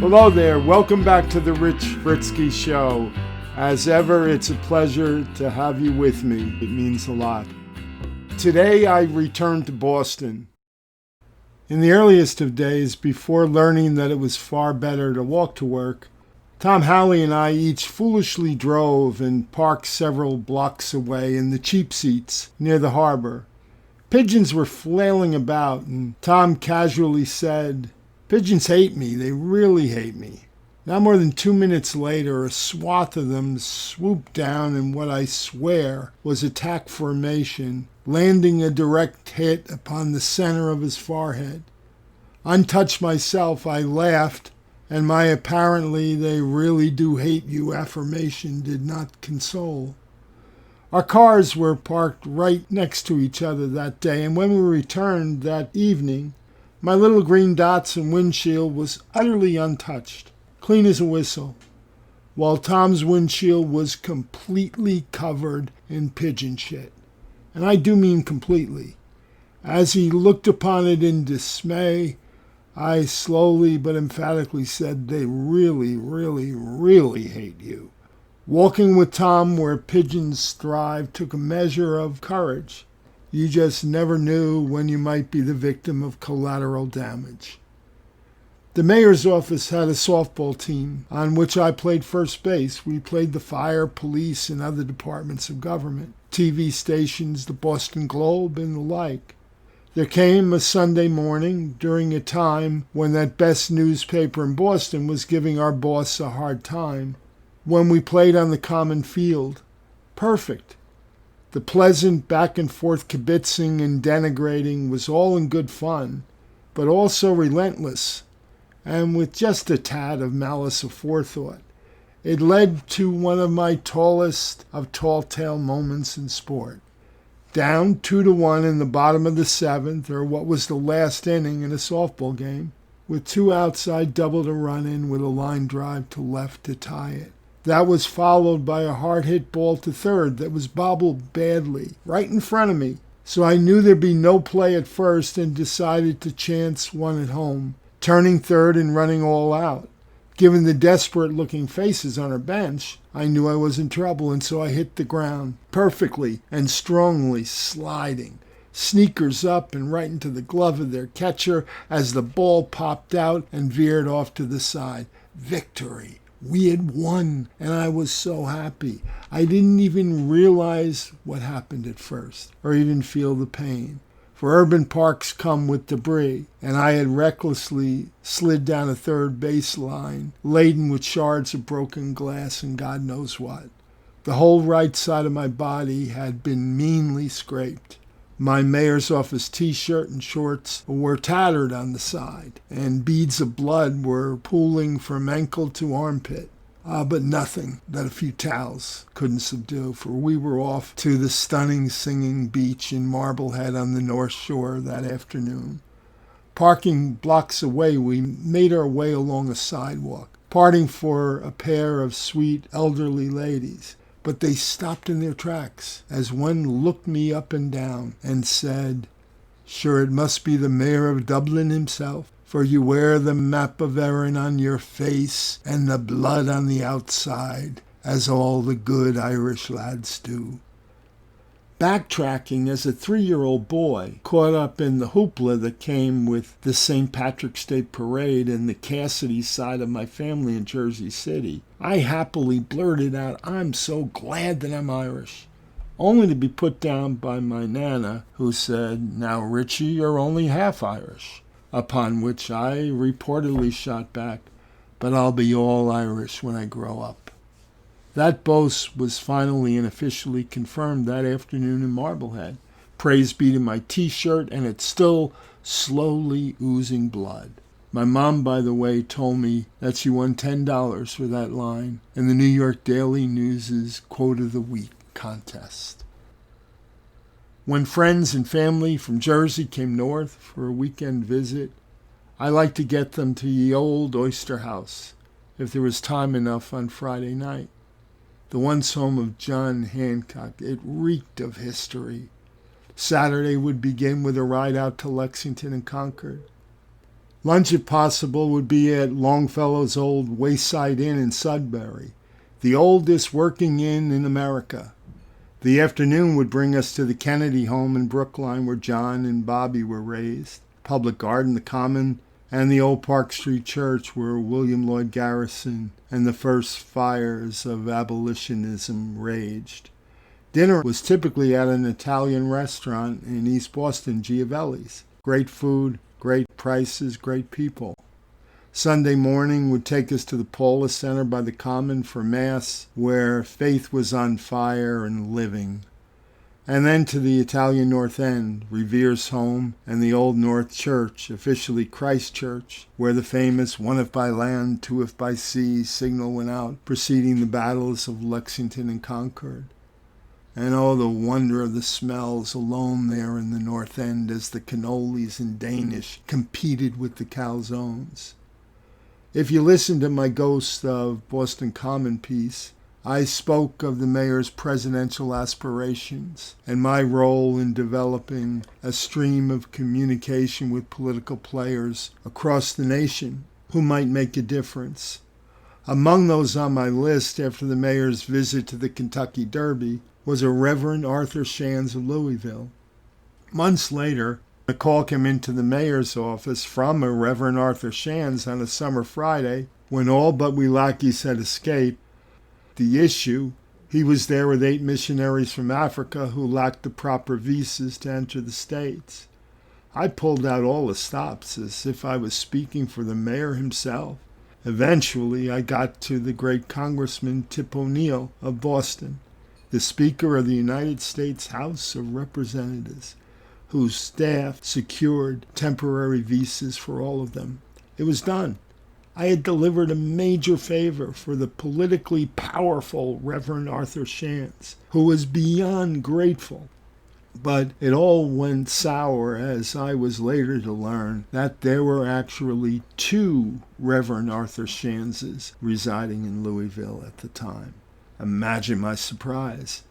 Hello there, welcome back to the Rich Fritzky Show. As ever, it's a pleasure to have you with me. It means a lot. Today I returned to Boston. In the earliest of days, before learning that it was far better to walk to work, Tom Howley and I each foolishly drove and parked several blocks away in the cheap seats near the harbor. Pigeons were flailing about, and Tom casually said, "Pigeons hate me, they really hate me." Not more than 2 minutes later, a swath of them swooped down in what I swear was attack formation, landing a direct hit upon the center of his forehead. Untouched myself, I laughed, and my apparently "they really do hate you" affirmation did not console. Our cars were parked right next to each other that day, and when we returned that evening, my little green Datsun windshield was utterly untouched, clean as a whistle, while Tom's windshield was completely covered in pigeon shit. And I do mean completely. As he looked upon it in dismay, I slowly but emphatically said, "They really, really, really hate you." Walking with Tom where pigeons thrive took a measure of courage. You just never knew when you might be the victim of collateral damage. The mayor's office had a softball team on which I played first base. We played the fire, police, and other departments of government, TV stations, the Boston Globe, and the like. There came a Sunday morning during a time when that best newspaper in Boston was giving our boss a hard time, when we played on the common field. Perfect. The pleasant back and forth kibitzing and denigrating was all in good fun, but also relentless, and with just a tad of malice aforethought. It led to one of my tallest of tall-tale moments in sport. Down 2-1 in the bottom of the seventh, or what was the last inning in a softball game, with two outside double to run in with a line drive to left to tie it. That was followed by a hard-hit ball to third that was bobbled badly, right in front of me. So I knew there'd be no play at first and decided to chance one at home, turning third and running all out. Given the desperate-looking faces on our bench, I knew I was in trouble, and so I hit the ground, perfectly and strongly sliding, sneakers up and right into the glove of their catcher as the ball popped out and veered off to the side. Victory! We had won, and I was so happy. I didn't even realize what happened at first, or even feel the pain. For urban parks come with debris, and I had recklessly slid down a third baseline, laden with shards of broken glass and God knows what. The whole right side of my body had been meanly scraped. My mayor's office t-shirt and shorts were tattered on the side, and beads of blood were pooling from ankle to armpit. But nothing that a few towels couldn't subdue, for we were off to the stunning singing beach in Marblehead on the North Shore that afternoon. Parking blocks away, we made our way along a sidewalk, parting for a pair of sweet elderly ladies. But they stopped in their tracks as one looked me up and down and said, "Sure, it must be the mayor of Dublin himself, for you wear the map of Erin on your face and the blood on the outside, as all the good Irish lads do." Backtracking, as a 3-year-old boy, caught up in the hoopla that came with the St. Patrick's Day parade and the Cassidy side of my family in Jersey City, I happily blurted out, "I'm so glad that I'm Irish," only to be put down by my Nana, who said, "Now, Richie, you're only half Irish," upon which I reportedly shot back, "But I'll be all Irish when I grow up." That boast was finally and officially confirmed that afternoon in Marblehead. Praise be to my t-shirt and its still slowly oozing blood. My mom, by the way, told me that she won $10 for that line in the New York Daily News's Quote of the Week contest. When friends and family from Jersey came north for a weekend visit, I liked to get them to the old Oyster House, if there was time enough on Friday night. The once home of John Hancock, it reeked of history. Saturday would begin with a ride out to Lexington and Concord. Lunch, if possible, would be at Longfellow's old Wayside Inn in Sudbury, the oldest working inn in America. The afternoon would bring us to the Kennedy home in Brookline where John and Bobby were raised, Public Garden, the Common, and the old Park Street Church where William Lloyd Garrison and the first fires of abolitionism raged. Dinner was typically at an Italian restaurant in East Boston, Giavelli's. Great food, great prices, great people. Sunday morning would take us to the Paulus Center by the Common for Mass, where faith was on fire and living. And then to the Italian North End, Revere's home, and the Old North Church, officially Christ Church, where the famous one if by land, two if by sea signal went out, preceding the battles of Lexington and Concord. And oh, the wonder of the smells alone there in the North End as the cannolis and Danish competed with the calzones. If you listen to my Ghost of Boston Common piece, I spoke of the mayor's presidential aspirations and my role in developing a stream of communication with political players across the nation who might make a difference. Among those on my list after the mayor's visit to the Kentucky Derby was a Reverend Arthur Shands of Louisville. Months later, a call came into the mayor's office from a Reverend Arthur Shands on a summer Friday when all but we lackeys had escaped. The issue, he was there with 8 missionaries from Africa who lacked the proper visas to enter the States. I pulled out all the stops as if I was speaking for the mayor himself. Eventually, I got to the great Congressman Tip O'Neill of Boston, the Speaker of the United States House of Representatives, whose staff secured temporary visas for all of them. It was done. I had delivered a major favor for the politically powerful Reverend Arthur Shands, who was beyond grateful. But it all went sour as I was later to learn that there were actually 2 Reverend Arthur Shandses residing in Louisville at the time. Imagine my surprise.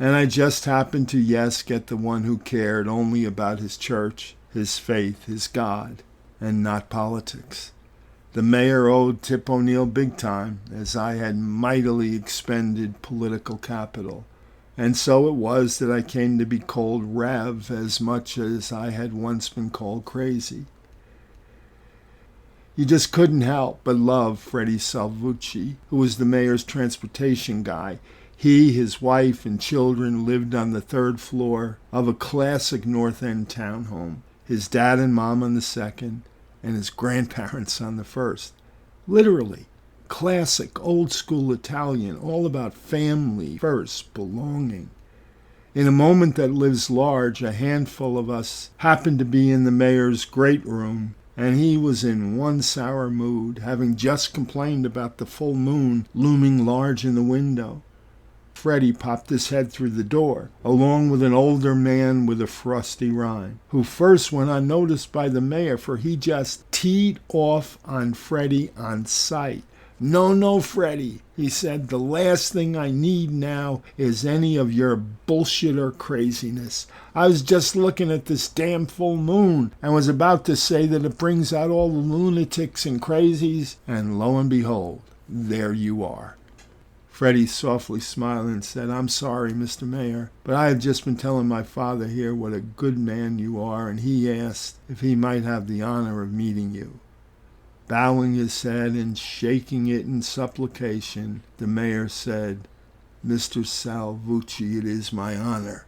And I just happened to, get the one who cared only about his church, his faith, his God, and not politics. The mayor owed Tip O'Neill big time, as I had mightily expended political capital. And so it was that I came to be called Rev as much as I had once been called crazy. You just couldn't help but love Freddie Salvucci, who was the mayor's transportation guy. He, his wife, and children lived on the 3rd floor of a classic North End townhome, his dad and mom on the 2nd, and his grandparents on the 1st. Literally, classic, old-school Italian, all about family first, belonging. In a moment that lives large, a handful of us happened to be in the mayor's great room, and he was in one sour mood, having just complained about the full moon looming large in the window. Freddie popped his head through the door, along with an older man with a frosty rhyme, who first went unnoticed by the mayor, for he just teed off on Freddie on sight. No, Freddie, he said, the last thing I need now is any of your bullshit or craziness. I was just looking at this damn full moon and was about to say that it brings out all the lunatics and crazies, and lo and behold, there you are. Freddie softly smiled and said, I'm sorry, Mr. Mayor, but I have just been telling my father here what a good man you are, and he asked if he might have the honor of meeting you. Bowing his head and shaking it in supplication, the mayor said, Mr. Salvucci, it is my honor,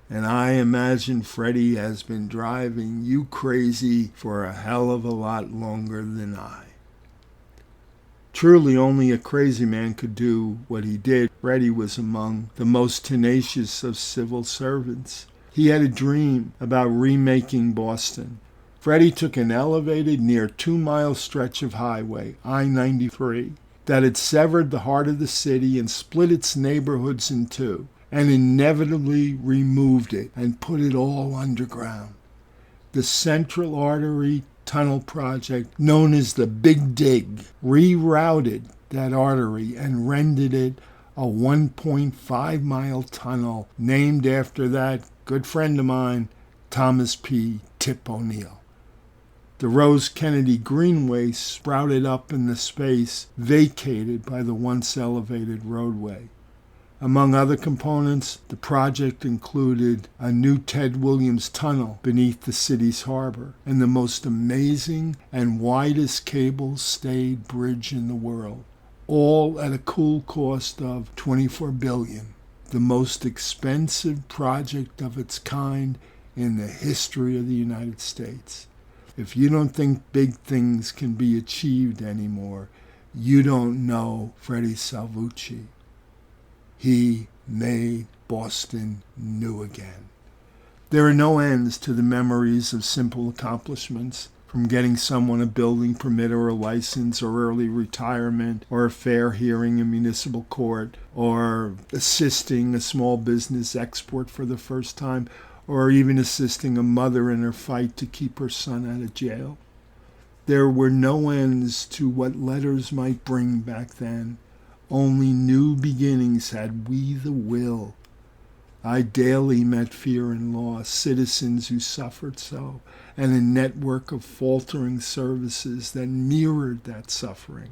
and I imagine Freddie has been driving you crazy for a hell of a lot longer than I. Truly, only a crazy man could do what he did. Freddie was among the most tenacious of civil servants. He had a dream about remaking Boston. Freddie took an elevated, near 2-mile stretch of highway, I-93, that had severed the heart of the city and split its neighborhoods in 2, and inevitably removed it and put it all underground. The Central Artery Tunnel Project, known as the Big Dig, rerouted that artery and rendered it a 1.5-mile tunnel named after that good friend of mine, Thomas P. Tip O'Neill. The Rose Kennedy Greenway sprouted up in the space vacated by the once elevated roadway. Among other components, the project included a new Ted Williams tunnel beneath the city's harbor and the most amazing and widest cable-stayed bridge in the world, all at a cool cost of $24 billion, the most expensive project of its kind in the history of the United States. If you don't think big things can be achieved anymore, you don't know Freddie Salvucci. He made Boston new again. There are no ends to the memories of simple accomplishments, from getting someone a building permit or a license or early retirement or a fair hearing in municipal court or assisting a small business export for the first time, or even assisting a mother in her fight to keep her son out of jail. There were no ends to what letters might bring back then. Only new beginnings had we the will. I daily met fear and loss, citizens who suffered so, and a network of faltering services that mirrored that suffering.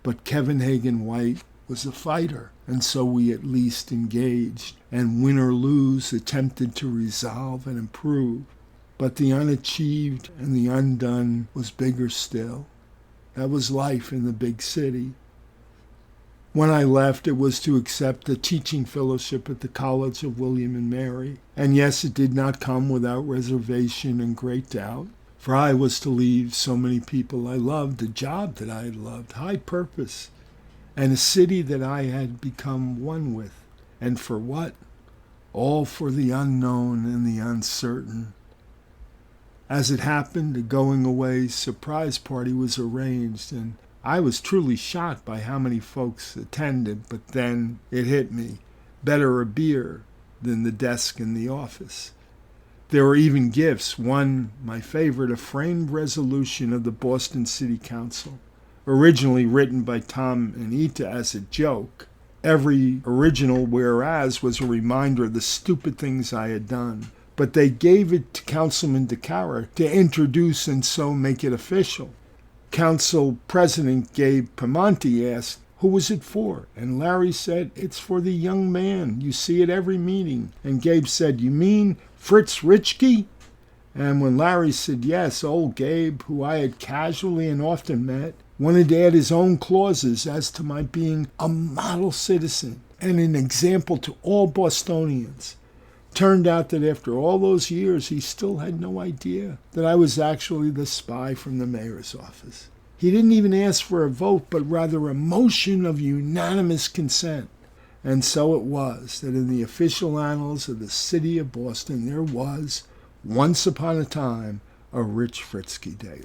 But Kevin Hagan White was a fighter, and so we at least engaged, and win or lose, attempted to resolve and improve. But the unachieved and the undone was bigger still. That was life in the big city. When I left, it was to accept a teaching fellowship at the College of William and Mary. And yes, it did not come without reservation and great doubt, for I was to leave so many people I loved, a job that I had loved, high purpose, and a city that I had become one with. And for what? All for the unknown and the uncertain. As it happened, a going-away surprise party was arranged, and I was truly shocked by how many folks attended, but then it hit me. Better a beer than the desk in the office. There were even gifts. One, my favorite, a framed resolution of the Boston City Council, originally written by Tom and Ita as a joke. Every original whereas was a reminder of the stupid things I had done. But they gave it to Councilman DeCara to introduce and so make it official. Council President Gabe Piemonte asked, "Who was it for?" And Larry said, "It's for the young man. You see at every meeting." And Gabe said, "You mean Fritz Richky?" And when Larry said yes, old Gabe, who I had casually and often met, wanted to add his own clauses as to my being a model citizen and an example to all Bostonians. Turned out that after all those years, he still had no idea that I was actually the spy from the mayor's office. He didn't even ask for a vote, but rather a motion of unanimous consent. And so it was that in the official annals of the city of Boston, there was, once upon a time, a Rich Fritzky Day,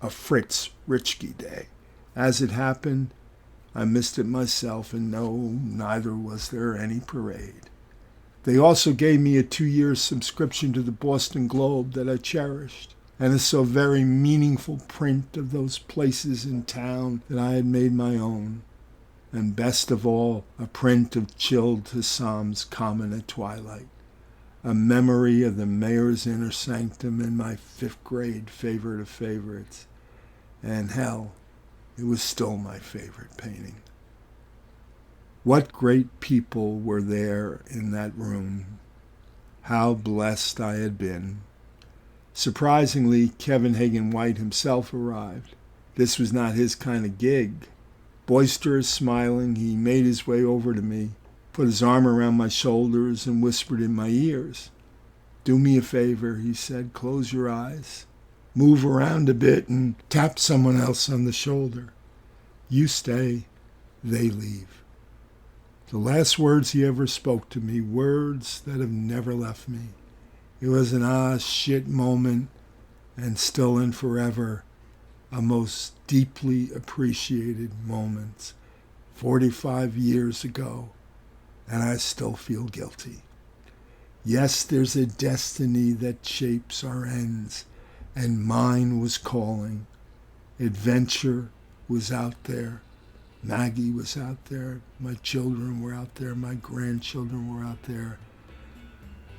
a Fritz Richky Day. As it happened, I missed it myself, and no, neither was there any parade. They also gave me a 2-year subscription to the Boston Globe that I cherished, and a so very meaningful print of those places in town that I had made my own. And best of all, a print of Chilled Hassam's Common at Twilight, a memory of the mayor's inner sanctum and my 5th grade favorite of favorites. And hell, it was still my favorite painting. What great people were there in that room. How blessed I had been. Surprisingly, Kevin Hagan White himself arrived. This was not his kind of gig. Boisterous, smiling, he made his way over to me, put his arm around my shoulders, and whispered in my ears. "Do me a favor," he said, "close your eyes. Move around a bit and tap someone else on the shoulder. You stay, they leave." The last words he ever spoke to me, words that have never left me. It was an shit moment, and still and forever, a most deeply appreciated moment. 45 years ago, and I still feel guilty. Yes, there's a destiny that shapes our ends, and mine was calling. Adventure was out there. Maggie was out there, my children were out there, my grandchildren were out there,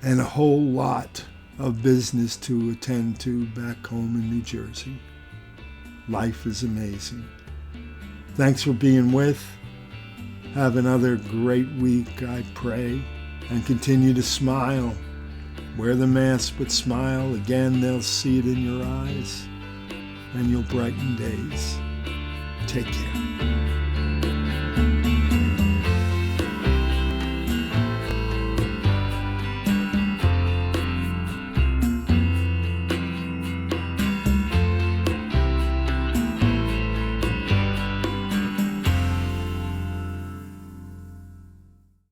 and a whole lot of business to attend to back home in New Jersey. Life is amazing. Thanks for being with. Have another great week, I pray, and continue to smile. Wear the mask, but smile. Again, they'll see it in your eyes, and you'll brighten days. Take care.